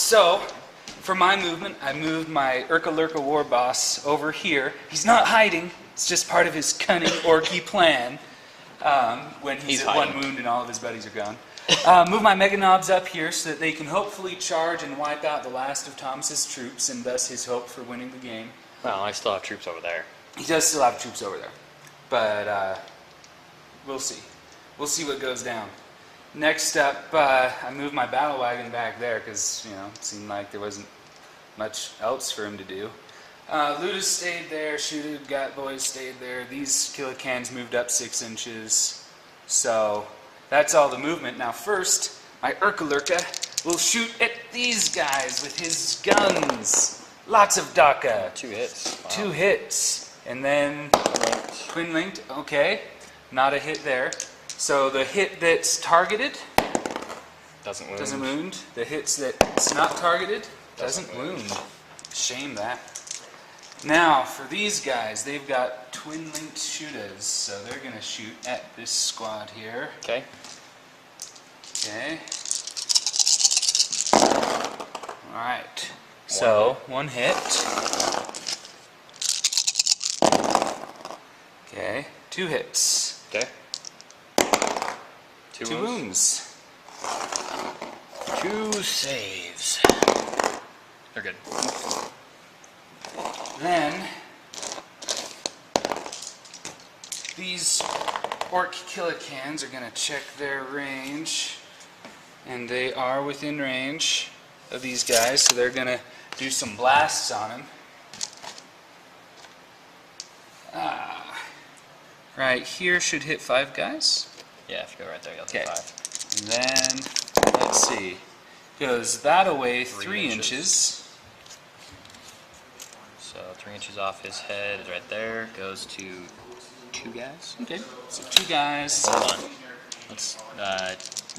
So, for my movement, I moved my Urka Lurka war boss over here. He's not hiding. It's just part of his cunning orky plan. When he's at hiding. 1 wound and all of his buddies are gone. Move my Mega Knobs up here so that they can hopefully charge and wipe out the last of Thomas's troops, and thus his hope for winning the game. Well, I still have troops over there. He does still have troops over there, but we'll see. We'll see what goes down. Next up, I moved my battle wagon back there because, it seemed like there wasn't much else for him to do. Luda stayed there, Shooted Gat Boys stayed there. These Killicans moved up 6 inches. So that's all the movement. Now first, my Urka Lurka will shoot at these guys with his guns. Lots of DACA. 2 hits. Wow. 2 hits. And then twin linked. Okay. Not a hit there. So the hit that's targeted Doesn't wound. doesn't wound. The hits that's not targeted doesn't wound. Shame that. Now for these guys, they've got twin linked shooters, so they're gonna shoot at this squad here. Okay. Okay. Alright. So, 1 hit. Okay. 2 hits. Okay. 2 2 wounds. 2 saves. They're good. Then these Ork Killicans are gonna check their range, and they are within range of these guys, so they're gonna do some blasts on them. Right here should hit 5 guys. Yeah, if you go right there, you'll Okay. hit 5. And then, let's see, goes that away 3 inches. So 3 inches off his head is right there. Goes to 2 guys. Okay, so 2 guys. Hold on. Let's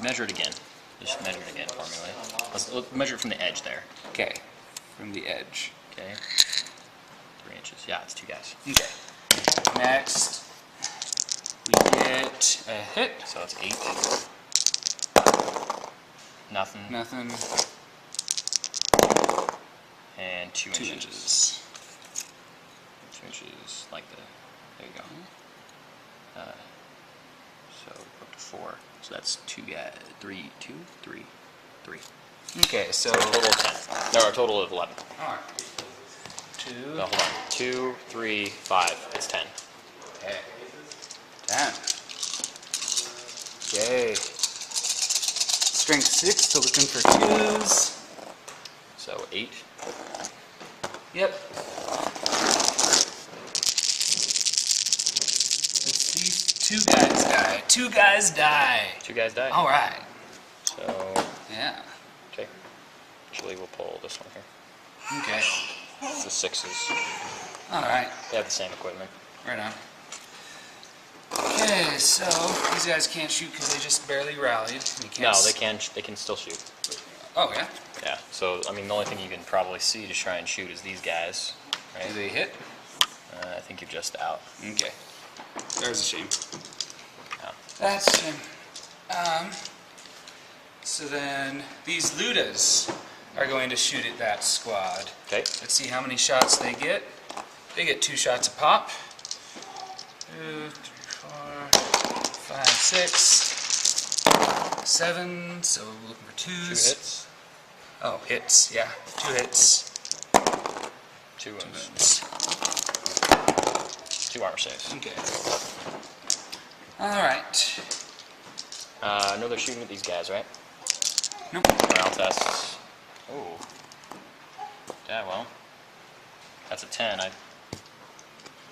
measure it again. Just measure it again for me. Let's measure it from the edge there. Okay, from the edge. Okay. 3 inches. Yeah, it's 2 guys. Okay. Next, we get a hit. So it's 8. Nothing. Nothing. And 2 2 inches. inches. 2 inches like the. There you go. So up to 4. So that's 2 guys. 3, 2, 3, 3. Okay, so. Total of 10. No, a total of 11. Alright. 2. No, hold on. 2, 3, 5. It's 10. Okay. 10. Okay. Strength 6, so looking for 2s. So 8. Yep. These 2 guys die. 2 guys die. 2 guys died. Alright. So, Yeah. okay. Actually, we'll pull this one here. Okay. It's the 6s. Alright. They have the same equipment. Right on. Okay, so these guys can't shoot because they just barely rallied. No, they can still shoot. Oh, yeah? Yeah. So, I mean, the only thing you can probably see to try and shoot is these guys. Do Right? they hit? I think you're just out. Okay. There's a shame. Yeah. That's a shame. So then these Ludas are going to shoot at that squad. Okay. Let's see how many shots they get. They get 2 shots a pop. 2, 3, 4, 5, 6, 7. So we're looking for 2s. 2 hits. Oh, hits. Yeah, 2 hits. 2 2 wounds. wounds. 2 armor saves. Okay. All right. No, they're shooting at these guys, right? Nope. Morale tests. Oh. Yeah, well. That's a 10. I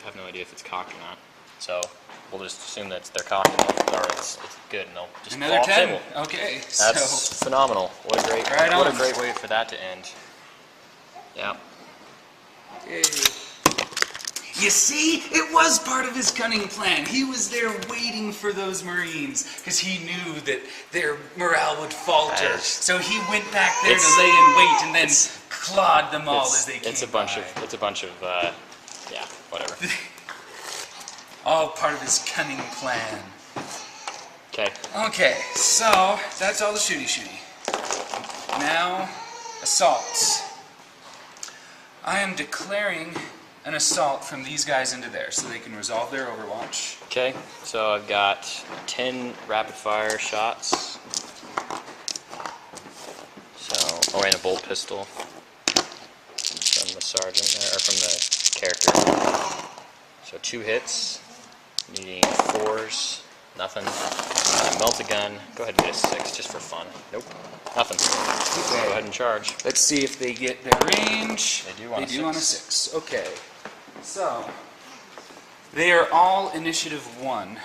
have no idea if it's cocked or not. So we'll just assume that they're cocked or it's good, and they'll just Another pull off 10. table. Okay. That's So phenomenal. What a great, Right what on. a great way for that to end. Yeah. okay. You see, it was part of his cunning plan. He was there waiting for those Marines because he knew that their morale would falter. Yes. So he went back there to lay in wait and then clawed them all as they came It's a bunch by. of yeah, whatever. All part of his cunning plan. Okay. Okay, so that's all the shooty. Now, assaults. I am declaring an assault from these guys into there so they can resolve their Overwatch. Okay, so I've got 10 rapid fire shots. So, oh, and a bolt pistol from the sergeant, or from the character. So 2 hits, needing 4s, nothing. Melt a gun, go ahead and get a 6 just for fun. Nope, nothing. Okay. Go ahead and charge. Let's see if they get their range. They do on a 6. on a 6. Okay. So, they are all initiative 1.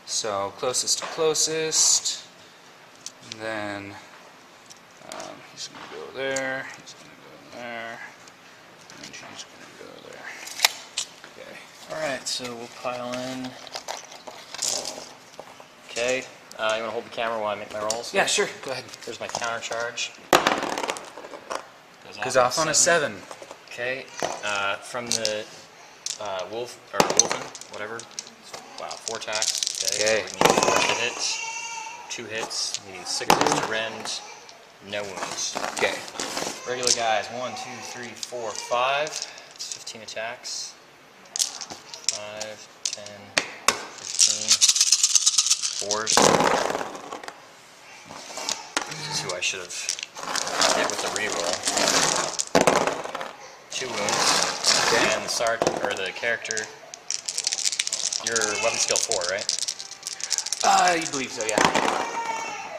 So, closest to closest. And then, he's going to go there. He's going to go there. And she's going to go there. Okay. Alright, so we'll pile in. Okay, you want to hold the camera while I make my rolls? Yeah, sure. Go ahead. Here's my counter charge. Goes off on a 7. Okay, from the Wolfen, whatever. Wow, 4 attacks. Okay. So we need 4 hits, 2 hits, needing 6 to rend, no wounds. Okay. Regular guys, 1, 2, 3, 4, 5. It's 15 attacks. 5, 10, 15. 4s. This is who I should have hit with the reroll. 2 wounds. Okay. And the sergeant, or the character, your weapon skill 4, right? I believe so, yeah.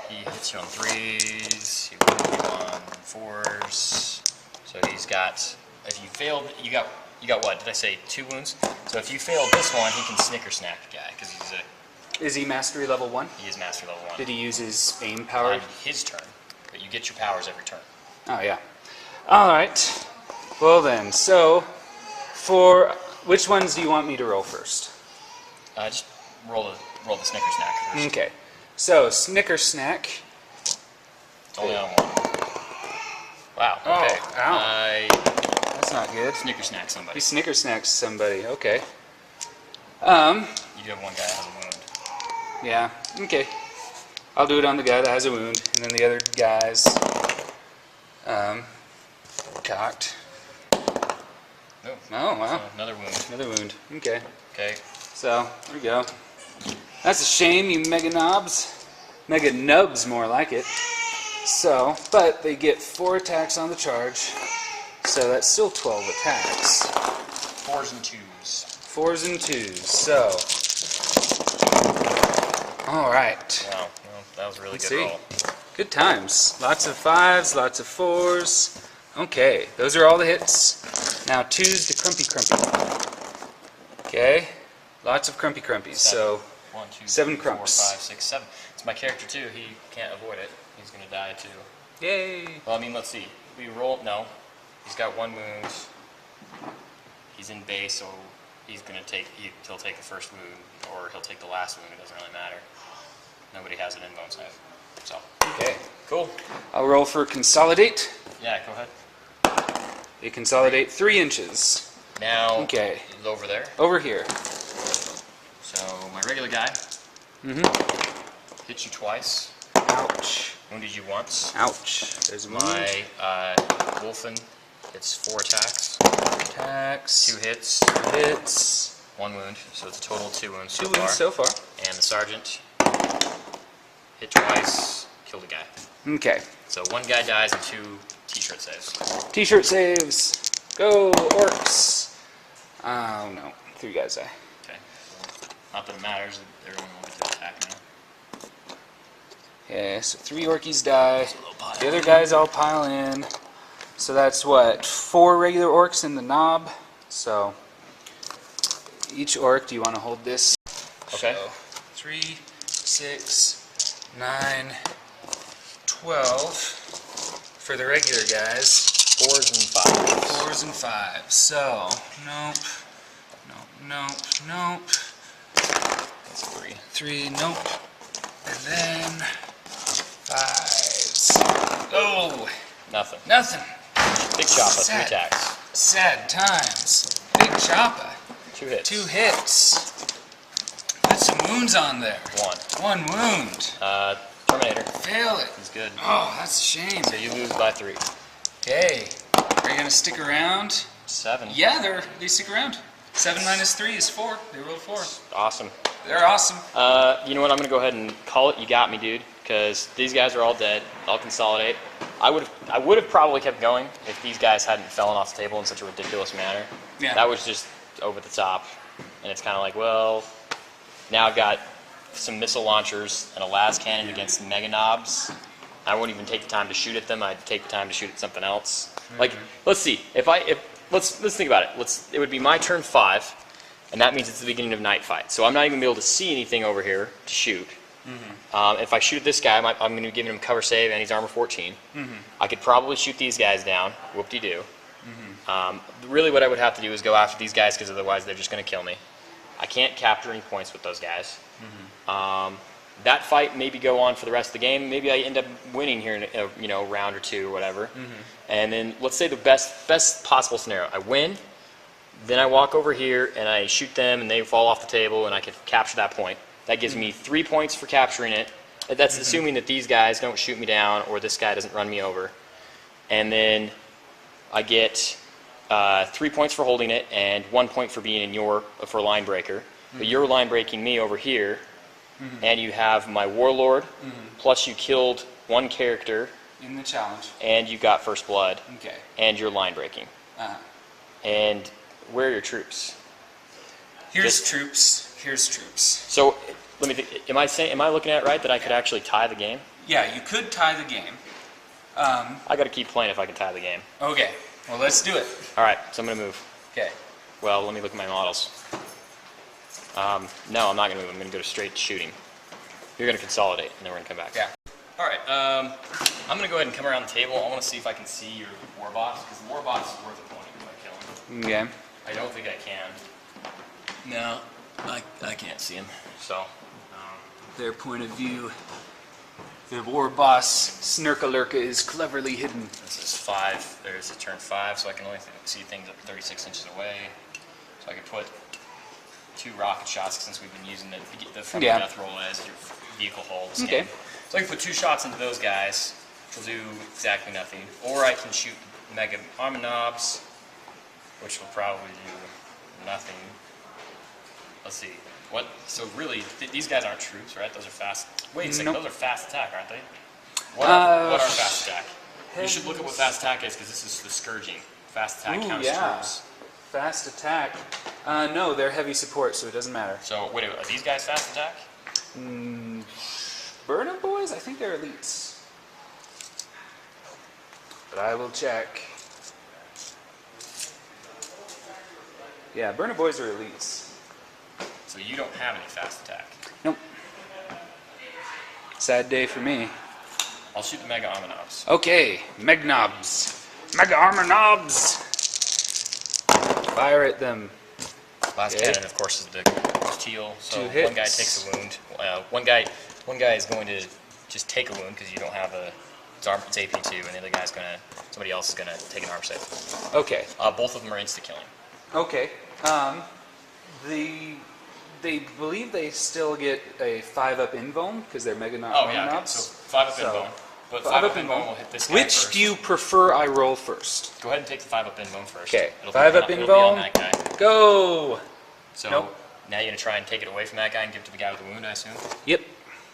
He hits you on 3s, he wounds you on 4s. So he's got, if you failed, you got what? Did I say 2 wounds? So if you failed this one, he can snicker snack a guy, because he's a... Is he mastery level 1? He is master level 1. Did he use his aim power? On his turn, but you get your powers every turn. Oh, yeah. Alright. Well then, so, for which ones do you want me to roll first? Just roll the snicker snack first. Okay. So, Snicker Snack. It's only on 1. Wow, okay. Oh, ow. That's not good. Snicker snack somebody. He Snicker Snacks somebody. Okay. You do have one guy that has a wound. Yeah. Okay. I'll do it on the guy that has a wound, and then the other guys, cocked. No. Oh, wow. Another wound. Another wound. Okay. Okay. So, there we go. That's a shame, you mega knobs. Mega nubs, more like it. So, but they get 4 attacks on the charge, so that's still 12 attacks. 4s and 2s. 4s and 2s, so. Alright. Wow, well, that was a really Let's good see. roll. Good times. Lots of 5s, lots of 4s. Okay, those are all the hits. Now 2s to Crumpy Crumpy. Okay, lots of Crumpy Crumpies. So 1, 2, 7 3, 4, crumps. 5, 6, 7. It's my character too. He can't avoid it. He's gonna die too. Yay! Well, I mean, let's see. We roll. No, he's got 1 wound. He's in base, so he's gonna take. He'll take the first wound, or he'll take the last wound. It doesn't really matter. Nobody has an in-bone save. So. Okay. Cool. I'll roll for Consolidate. Yeah, go ahead. They consolidate 3 inches. Now. Okay. He's over there. Over here. So my regular guy. Mm-hmm. Hit you twice. Ouch. Wounded you once. Ouch. There's a wound. My Wolfen hits 4 attacks. Attacks. 2 hits. 2 hits. 1 wound. So it's a total of 2 wounds 2 so wounds far. so far. And the sergeant hit twice, killed a guy. Okay. So 1 guy dies and 2 t-shirt saves. T-shirt saves. Go, Orks. Oh, no. 3 guys die. Okay. Not that it matters. Everyone will get to attack now. Yeah, so 3 Orkies die. The other guys all pile in. So that's what? 4 regular Orks in the knob. So each Ork, do you want to hold this? Okay. So 3, 6, 9, 12 for the regular guys. 4s and 5s. 4s and 5s. So, nope. That's 3. 3, nope. And then 5s. Oh, Nothing. nothing. Big Choppa, 3 Sad. attacks. Sad times. Big Choppa. 2 hits. 2 hits. Put some wounds on there. 1. 1 wound. Terminator. Fail it. He's good. Oh, that's a shame. So you lose by 3. Okay. Are you gonna stick around? 7. Yeah, they stick around. 7 minus 3 is 4. They rolled 4. Awesome. They're awesome. You know what? I'm gonna go ahead and call it. You got me, dude. Because these guys are all dead. I'll consolidate. I would have probably kept going if these guys hadn't fallen off the table in such a ridiculous manner. Yeah. That was just over the top, and it's kind of like, well, now I've got some missile launchers and a las cannon against mega knobs. I won't even take the time to shoot at them. I'd take the time to shoot at something else. Like, let's see. Let's think about it. It would be my turn 5, and that means it's the beginning of night fight. So I'm not even gonna be able to see anything over here to shoot. If I shoot this guy, I'm going to be giving him cover save, and he's armor 14. I could probably shoot these guys down. Whoop-de-doo. Really what I would have to do is go after these guys, because otherwise they're just going to kill me. I can't capture any points with those guys. That fight maybe go on for the rest of the game. Maybe I end up winning here in a round or 2 or whatever. And then let's say the best possible scenario. I win, then I walk over here, and I shoot them, and they fall off the table, and I can capture that point. That gives me 3 points for capturing it. That's assuming that these guys don't shoot me down or this guy doesn't run me over. And then I get 3 points for holding it and 1 point for being for line breaker. But you're line breaking me over here, and you have my warlord. Plus you killed 1 character In the challenge. and you got first blood. Okay. And you're line breaking. And where are your troops? Here's troops. Here's troops. So let me think. Am I looking at it right that I could actually tie the game? Yeah, you could tie the game. I got to keep playing if I can tie the game. Okay. Well, let's do it. All right, so I'm going to move. Okay. Well, let me look at my models. No, I'm not going to move. I'm going to go straight to shooting. You're going to consolidate, and then we're going to come back. Yeah. All right. I'm going to go ahead and come around the table. I want to see if I can see your war boss, because the war boss is worth a point if I kill him. Okay. I don't think I can. No, I can't see him. So, Their point of view. The war boss, Snurkalurka, is cleverly hidden. this is 5. There's a turn 5, so I can only see things up 36 inches away. So I could put 2 rocket shots since we've been using the front death roll as your vehicle hull. Okay. So I can put 2 shots into those guys, which will do exactly nothing. Or I can shoot mega armor knobs, which will probably do nothing. Let's see. What? So really, these guys aren't troops, right? Those are fast. Wait a second. Nope. Those are fast attack, aren't they? What are fast attack? You should look at what fast attack is, because this is the scourging. Fast attack counts troops. Fast attack. No, they're heavy support, so it doesn't matter. So wait, are these guys fast attack? Burnham boys? I think they're elites. But I will check. Yeah, Burnham boys are elites. So you don't have any fast attack. Nope. Sad day for me. I'll shoot the mega armor knobs. Okay, Meg knobs. Mega armor knobs. Fire at them. Last cannon, of course, is the teal. So 2 hits. one guy takes a wound. One guy is going to just take a wound because you don't have it's AP2, and the other guy's somebody else is gonna take an arm save. Okay. Both of them are insta killing. Okay. They believe they still get a 5-up invuln because they're mega knobs. Oh yeah. Okay. So 5-up invuln. But 5-up invuln will hit this guy Which first. do you prefer I roll first? Go ahead and take the 5-up invuln first. Okay. It'll 5-up it'll be on invuln. that guy. Go. So Nope. now you're gonna try and take it away from that guy and give it to the guy with the wound, I assume. Yep.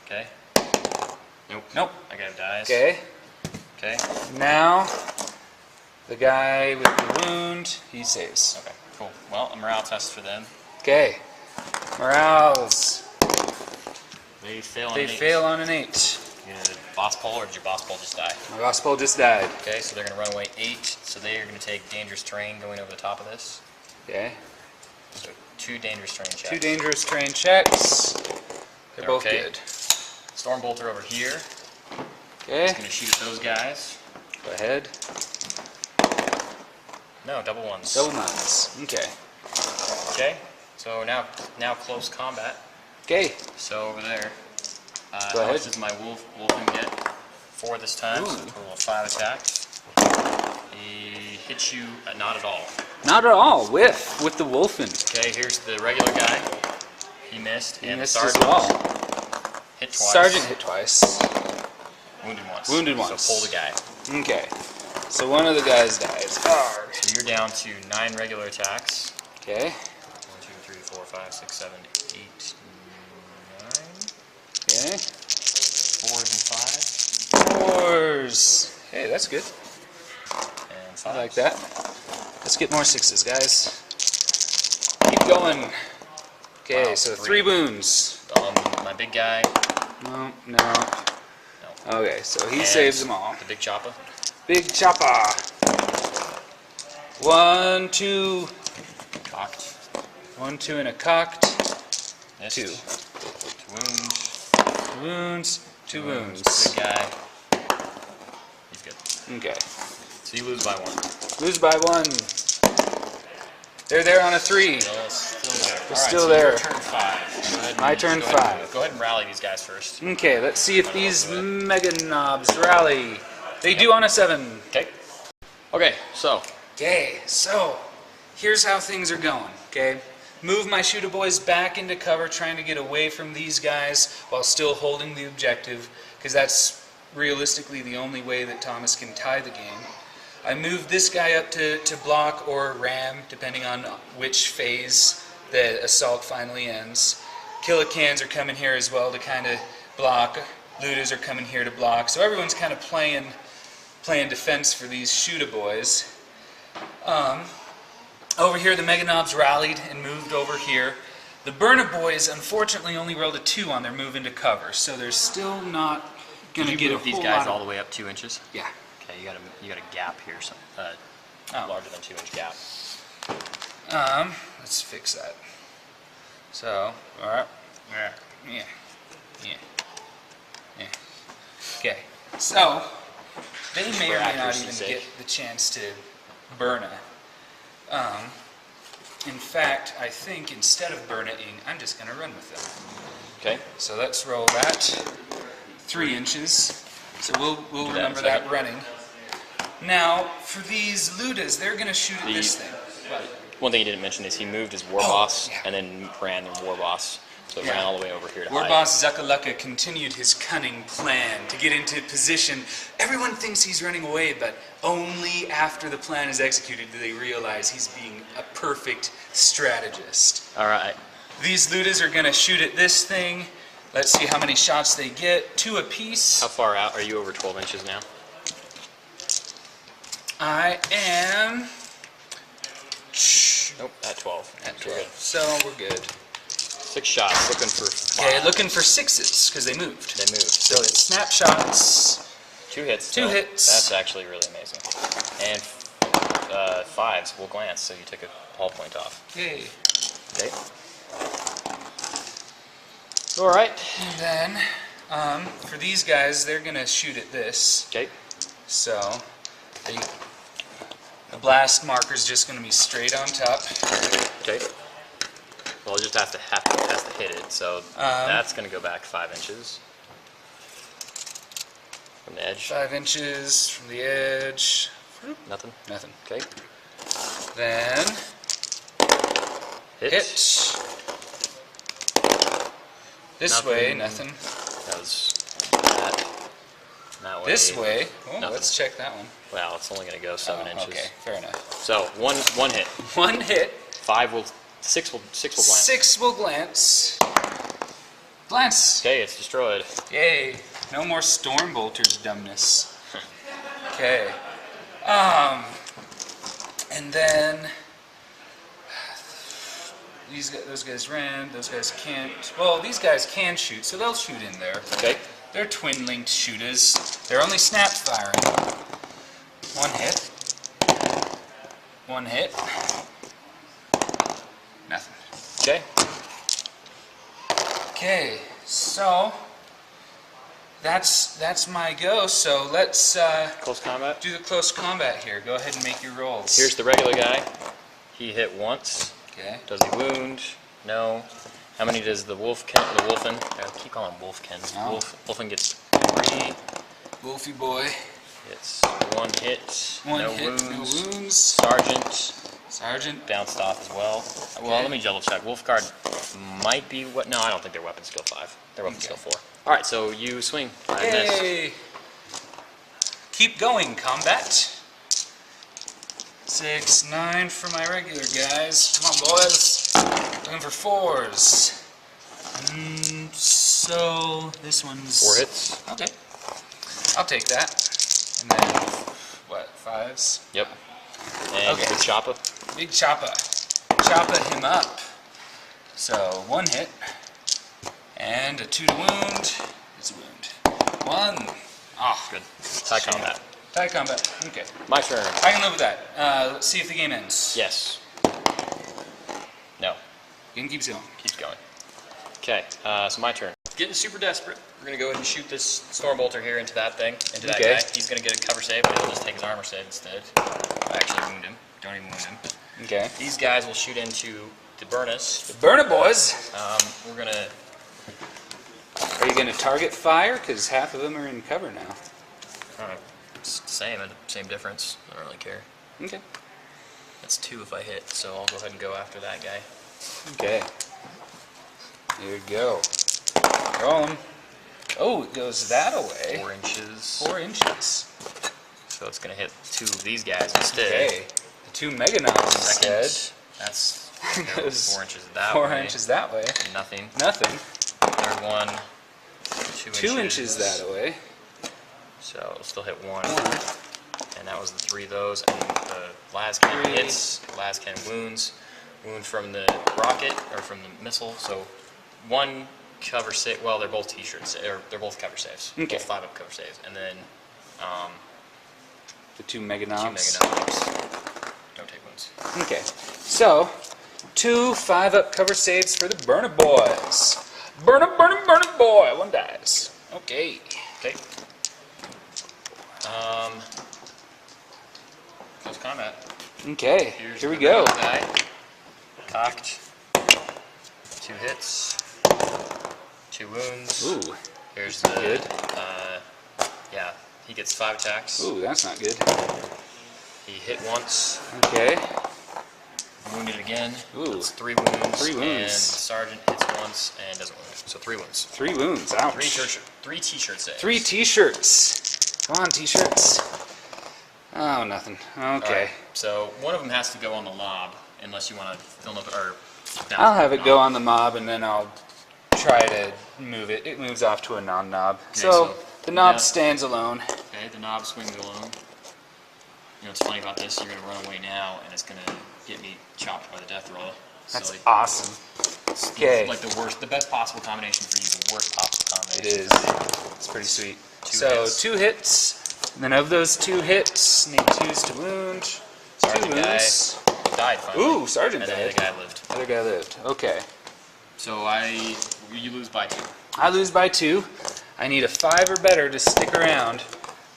Okay. Nope. Nope. That guy dies. Okay. Okay. Now, the guy with the wound, he saves. Okay. Cool. Well, a morale test for them. Okay. Morales. They fail on They an 8. fail on an 8. You did boss pole, or did your boss pole just die? My gospel just died. Okay, so they're going to run away 8. So they are going to take dangerous terrain going over the top of this. Okay. So 2 dangerous terrain checks. 2 dangerous terrain checks. They're both okay. good. Stormbolter over here. Okay. He's going to shoot those guys. Go ahead. No, double ones. Double nines. Okay. Okay, so now close combat. Okay. So over there, Go how ahead. much does my wolfing get? 4 this time, so a total of 5 attacks. He hits you not at all. Not at all. Whiff with the wolfen. Okay, here's the regular guy. He missed, He and missed the as sergeant well. hit twice. Sergeant hit twice. Wounded once. Wounded once. So pull the guy. Okay. So one of the guys dies. Arg. So you're down to 9 regular attacks. Okay. 1, 2, 3, 4, 5, 6, 7, 8, 9. Okay. 4s and 5. 4s. Hey, that's good. And 5s. I like that. Let's get more 6s, guys. Keep going. Okay, Wow, so 3. 3 wounds. My big guy. No. No. Okay, so he And saves them all. The big chopper. Big chopper. 1, 2. Cocked. 1, 2, and a cocked. Missed. 2. 2 wounds. Wounds. 2 wounds. Big guy. He's good. Okay. So you lose by 1. Lose by 1. They're there on a 3. Still there. They're Alright, still so there. your turn 5. Go ahead My and- turn go ahead 5. and- Go ahead and rally these guys first. Okay, let's see if these mega knobs rally. They do on a 7. Okay. Okay, so Okay, so here's how things are going, okay? Move my shooter boys back into cover, trying to get away from these guys while still holding the objective, because that's realistically the only way that Thomas can tie the game. I move this guy up to block or ram, depending on which phase the assault finally ends. Killer cans are coming here as well to kind of block. Looters are coming here to block. So everyone's kind of playing defense for these shooter boys. Over here, the Mega Knobs rallied and moved over here. The Burner boys, unfortunately, only rolled a 2 on their move into cover, so they're still not going to you get a move these whole guys lot all of... the way up 2 inches. Yeah. Okay, you got a gap here, some larger than 2 inch gap. Let's fix that. So, alright. Yeah. Okay. So, they may or may not even get the chance to burn it. In fact, I think instead of burning, I'm just going to run with them. Okay. So let's roll that. 3 inches. So we'll that in remember a that second. running. Now, for these Ludas, they're going to shoot at this thing. One thing you didn't mention is he moved his war boss yeah. and then ran the war boss. So it Yeah. ran all the way over here to War hide. boss Zuckalukka continued his cunning plan to get into position. Everyone thinks he's running away, but only after the plan is executed do they realize he's being a perfect strategist. All right. These Ludas are going to shoot at this thing. Let's see how many shots they get. 2 apiece. How far out? Are you over 12 inches now? I am... Nope, at 12. At So we're 12. good. So we're good. 6 shots, looking for 5. Okay, looking for 6s, because they moved. They moved. So it's snapshots. 2 hits. 2 still. hits. That's actually really amazing. And 5s will glance, so you take a hull point off. Yay. Okay. All right. And then, for these guys, they're going to shoot at this. Okay. So, the blast marker's just going to be straight on top. Okay. Well, it just has to hit it, so that's going to go back 5 inches from the edge. 5 inches from the edge. Nothing. Nothing. Okay. Then, Hit. This Nothing. way, nothing. That was that way. This way. Oh, Nothing. let's check that one. Well, it's only going to go 7 inches. Okay, fair enough. So one hit. 1 hit. 6 will glance. 6 will glance. Glance. Okay, it's destroyed. Yay. No more storm bolters dumbness. Okay. And then those guys ran, those guys can't. Well, these guys can shoot, so they'll shoot in there. Okay. They're twin-linked shooters. They're only snap firing. 1 hit. 1 hit. Nothing. Okay. Okay, so that's my go. So let's Close combat. do the close combat here. Go ahead and make your rolls. Here's the regular guy. He hit once. Okay. Does he wound? No. How many does the wolfin? I keep calling him wolfkin. No. Wolfin gets 3. Wolfie boy. It's 1 hit. 1 no hit, wounds. no wounds. Sergeant Sergeant. bounced off as well. Well, let me double check. Wolfguard might be what? No, I don't think they're weapon skill 5. They're weapon skill 4. All right, so you swing. I missed. Yay! Keep going, combat. 6, 9 for my regular guys. Come on, boys. Looking for 4s. So this one's 4 hits. Okay, I'll take that. And then what? 5s. Yep. And Okay. good chopper. Big choppa. Choppa him up. So 1 hit and a 2 to wound. It's a wound. 1. Ah, Good. Tie combat. tie combat. Okay, My turn. I can live with that. Let's see if the game ends. Yes. No. Game keeps going. Keeps going. Okay, so my turn. Getting super desperate. We're gonna go ahead and shoot this Stormbolter here into that thing, into that Okay. guy. He's gonna get a cover save, but he'll just take his armor save instead. I actually wound him. Don't even wound him. Okay. These guys will shoot into the Burnus. Burn it, boys. We're gonna. Are you going to target fire? Because half of them are in cover now. It's the same difference. I don't really care. Okay. That's 2 if I hit, so I'll go ahead and go after that guy. Okay. Here we go. Roll 'em. Oh, it goes that away. 4 inches. 4 inches. So it's gonna hit 2 of these guys instead. Okay. The 2 Meganauts instead. That's Goes 4 inches that 4 way. inches that way. Nothing. Nothing. Third one. 2 inches that away. So it'll still hit 1. And that was the 3 of those. And the last cannon 3. hits. Last cannon wounds. Wound from the rocket or from the missile. So 1 cover save. Well, they're both t-shirts. Or they're both cover saves. Okay. Both 5-up cover saves. And then The 2 2 Meganauts. Meganauts. Don't take wounds. Okay. So, 2 5-up cover saves for the Burner Boys. Burn 'em, burn 'em, burn 'em, boy. 1 dies. Okay. Okay. Close combat. Okay. Here's Here we the go. red guy. Cocked. 2 hits. 2 wounds. Ooh. Here's that's the. good. Yeah, he gets 5 attacks. Ooh, that's not good. He hit once. Okay. Wounded again. Ooh. That's 3 wounds. 3 wounds. And Sergeant hits once and doesn't wound. So 3 wounds. 3 wounds. Ouch. 3 t-shirt saves. 3 t-shirts. Come on, t-shirts. Oh, nothing. Okay. Alright, so one of them has to go on the lob, unless you want to film it, or... I'll have it go on the mob, and then I'll try to move it. It moves off to a non-knob. So the knob yeah. stands alone. Okay, the knob swings alone. You know what's funny about this? You're going to run away now, and it's going to get me chopped by the death roll. That's Silly. awesome. It's Okay. like the best possible combination for you, the worst possible It combination. is. It's pretty sweet. 2 So hits. 2 hits. And then of those 2 hits, need 2s to wound. 2 Sergeant guy wounds. died finally. Ooh, Sergeant and then died. the guy lived. The other guy lived. Okay. So you lose by 2. I lose by 2. I need a 5 or better to stick around.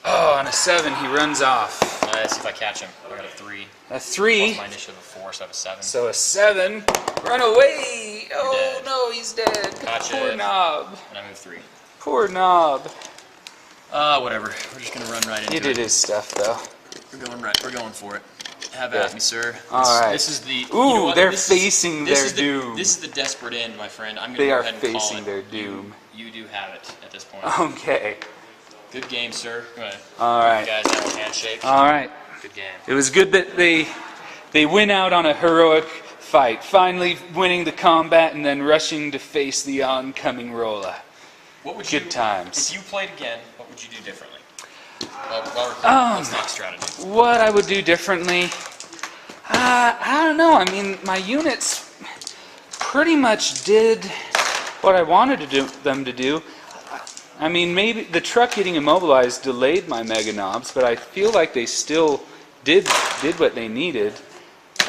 Oh, on a 7, he runs off. Let's see if I catch him. I got a 3. A 3. Plus my initiative of 4, so I have a 7. So a 7. Run away! Oh dead. no, he's dead. Gotcha. Poor knob. And I move 3. Poor knob. Whatever. We're just gonna run right into He it. did his stuff though. We're going for it. Have Yeah. at me, sir. All right. This is the. Ooh, you know what? they're This is- facing this their is the- doom. This is the desperate end, my friend. I'm gonna They go are ahead and call facing it. their doom. You do have it at this point. Okay. Good game, sir. Go ahead. All You right. guys have a handshake. All right. Good game. It was good that they went out on a heroic fight, finally winning the combat and then rushing to face the oncoming Rolla. What would Good you, times. If you played again, what would you do differently? Well, let's talk strategy. What I would do differently? I don't know. I mean, my units pretty much did what I wanted them to do. I mean, maybe the truck getting immobilized delayed my mega knobs, but I feel like they still did what they needed.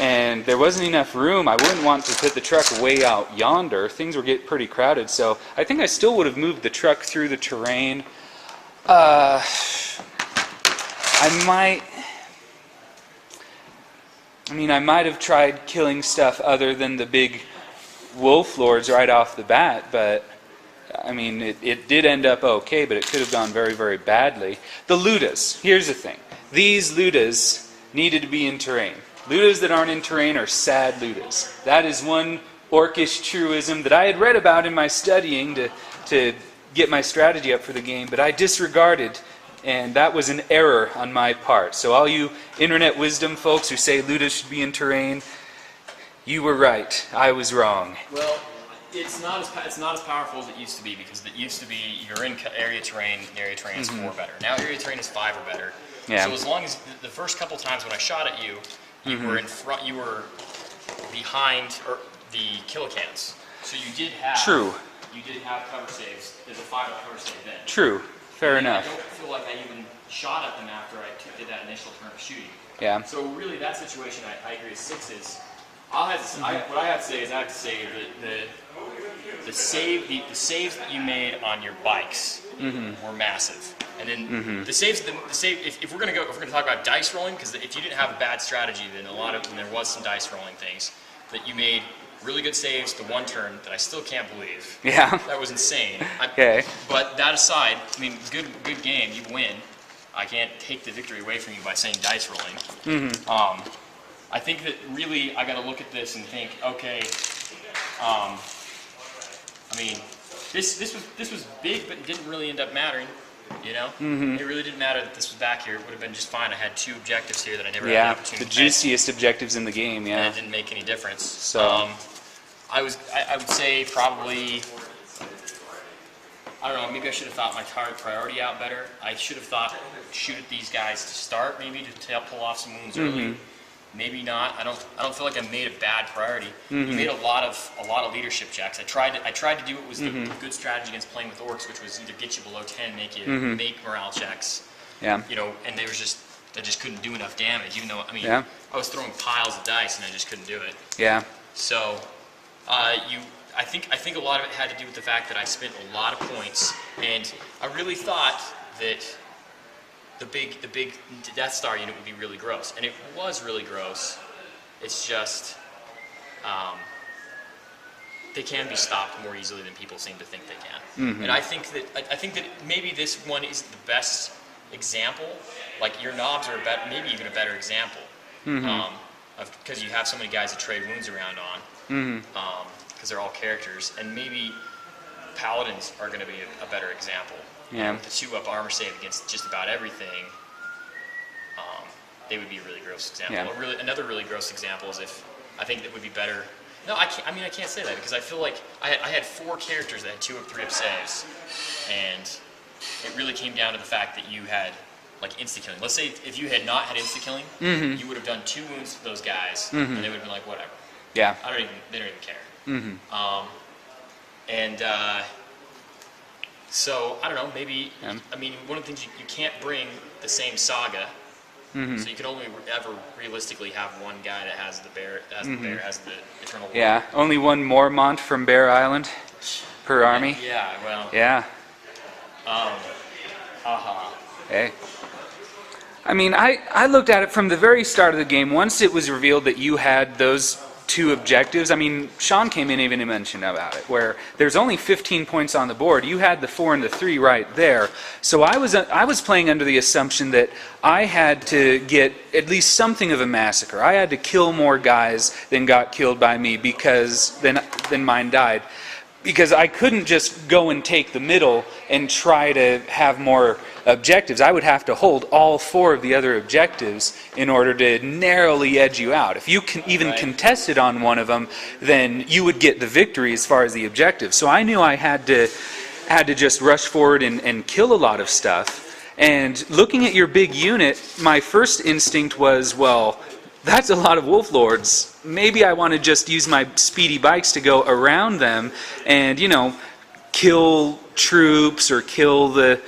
And there wasn't enough room. I wouldn't want to put the truck way out yonder. Things were getting pretty crowded, so I think I still would have moved the truck through the terrain. I might have tried killing stuff other than the big wolf lords right off the bat, but I mean, it did end up okay, but it could have gone very, very badly. The Ludas, here's the thing. These Ludas needed to be in terrain. Ludas that aren't in terrain are sad Ludas. That is one orcish truism that I had read about in my studying to get my strategy up for the game, but I disregarded And that was an error on my part. So all you internet wisdom folks who say Luda should be in terrain, you were right. I was wrong. Well, it's not as powerful as it used to be, because it used to be you're in area terrain, and area terrain is 4 better. Now area terrain is 5 or better. Yeah. So as long as the first couple times when I shot at you, you were in front, you were behind the kilocans. So you did have You did have cover saves. There's a 5 cover save then. True. Fair enough. I don't feel like I even shot at them after I did that initial turn of shooting. Yeah. So really, that situation, I agree with 6 is. What I have to say is I have to say that the saves that you made on your bikes were massive. And then the saves, if we're gonna talk about dice rolling, because if you didn't have a bad strategy, then there was some dice rolling things that you made really good saves the one turn that I still can't believe. Yeah. That was insane. Okay. But that aside, I mean, good game, you win. I can't take the victory away from you by saying dice rolling. I think that really I got to look at this and think, okay, I mean, this was big, but it didn't really end up mattering. You know, it really didn't matter that this was back here. It would have been just fine. I had 2 objectives here that I never had the opportunity the to test. juiciest objectives in the game. Yeah. And it didn't make any difference. So I would say probably, I don't know, maybe I should have thought my priority out better. I should have thought shoot at these guys to start, maybe to pull off some wounds early. Maybe not. I don't feel like I made a bad priority. You made a lot of leadership checks. I tried to do what was the good strategy against playing with Orks, which was either get you below 10, make you make morale checks. Yeah. You know, and I just couldn't do enough damage, even though I was throwing piles of dice and I just couldn't do it. Yeah. So, I think a lot of it had to do with the fact that I spent a lot of points, and I really thought that the big Death Star unit would be really gross, and it was really gross. It's just they can be stopped more easily than people seem to think they can. And I think that maybe this one is the best example. Like your knobs are maybe even a better example, because you have so many guys to trade wounds around on, because they're all characters, and maybe paladins are going to be a better example. Yeah. With the 2-up armor save against just about everything, they would be a really gross example. Yeah. Another really gross example is if I think that would be better. No, I can't say that, because I feel like I had 4 characters that had 2-up, 3-up saves, and it really came down to the fact that you had like insta killing. Let's say if you had not had insta killing, you would have done 2 wounds to those guys, and they would have been like, whatever. Yeah. They don't even care. So, I don't know, maybe, I mean, one of the things, you can't bring the same saga, so you can only ever realistically have one guy that has the bear, has the eternal war. Yeah. Only one Mormont from Bear Island per army. Yeah, well. Yeah. Hey. I mean, I looked at it from the very start of the game. Once it was revealed that you had those 2 objectives, I mean, Sean came in even to mention about it, where there's only 15 points on the board. You had the 4 and the 3 right there. So I was playing under the assumption that I had to get at least something of a massacre. I had to kill more guys than got killed by me, because than mine died. Because I couldn't just go and take the middle and try to have more objectives. I would have to hold all 4 of the other objectives in order to narrowly edge you out. If you can even contested on one of them, then you would get the victory as far as the objectives. So I knew I had to just rush forward and kill a lot of stuff. And looking at your big unit, my first instinct was, well, that's a lot of wolf lords. Maybe I want to just use my speedy bikes to go around them and, you know, kill troops or kill the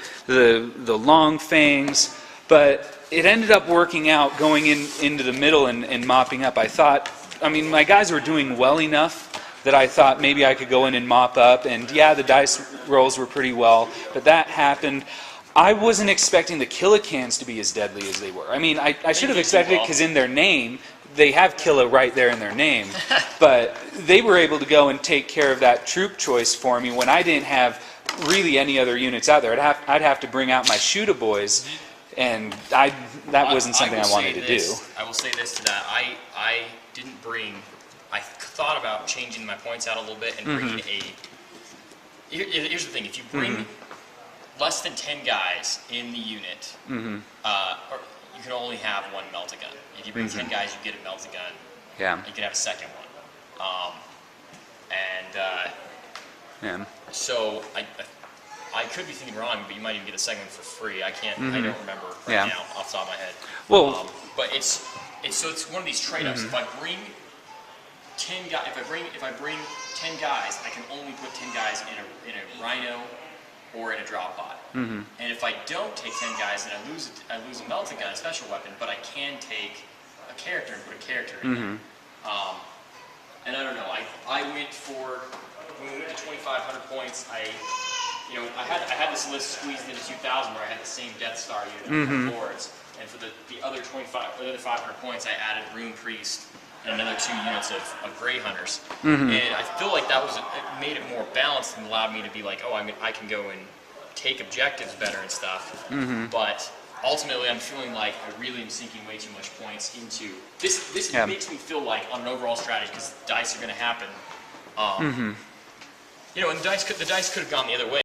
long fangs. But it ended up working out going into the middle and mopping up. I mean, my guys were doing well enough that I thought maybe I could go in and mop up. And yeah, the dice rolls were pretty well, but that happened. I wasn't expecting the Killicans to be as deadly as they were. I mean, I should have expected it, because in their name, they have Killa right there in their name. But they were able to go and take care of that troop choice for me when I didn't have really any other units out there. I'd have to bring out my Shooter boys, and that wasn't something I wanted to do. I will say this to that. I didn't bring... I thought about changing my points out a little bit and bringing a... Here's the thing. If you bring... less than 10 guys in the unit, or you can only have one melt-a-gun. If you bring 10 guys, you get a melt-a-gun. Yeah. You can have a second one. Yeah. So I could be thinking wrong, but you might even get a second one for free. I can't. I don't remember right now off the top of my head. Well, but it's one of these trade-offs. If I bring 10 guys, if I bring 10 guys, I can only put 10 guys in a rhino or in a drop pod. And if I don't take 10 guys, then I lose a melting gun, a special weapon. But I can take a character and put a character in there. And I don't know. I went for when we went to 2,500 points. I had this list squeezed into 2,000 where I had the same Death Star unit on boards. And for the other 500 points, I added Rune Priest and another 2 units of Grey Hunters. And I feel like it made it more balanced and allowed me to be like, oh, I can go and take objectives better and stuff. But ultimately, I'm feeling like I really am sinking way too much points into this. This makes me feel like on an overall strategy, because dice are going to happen. And the dice could have gone the other way.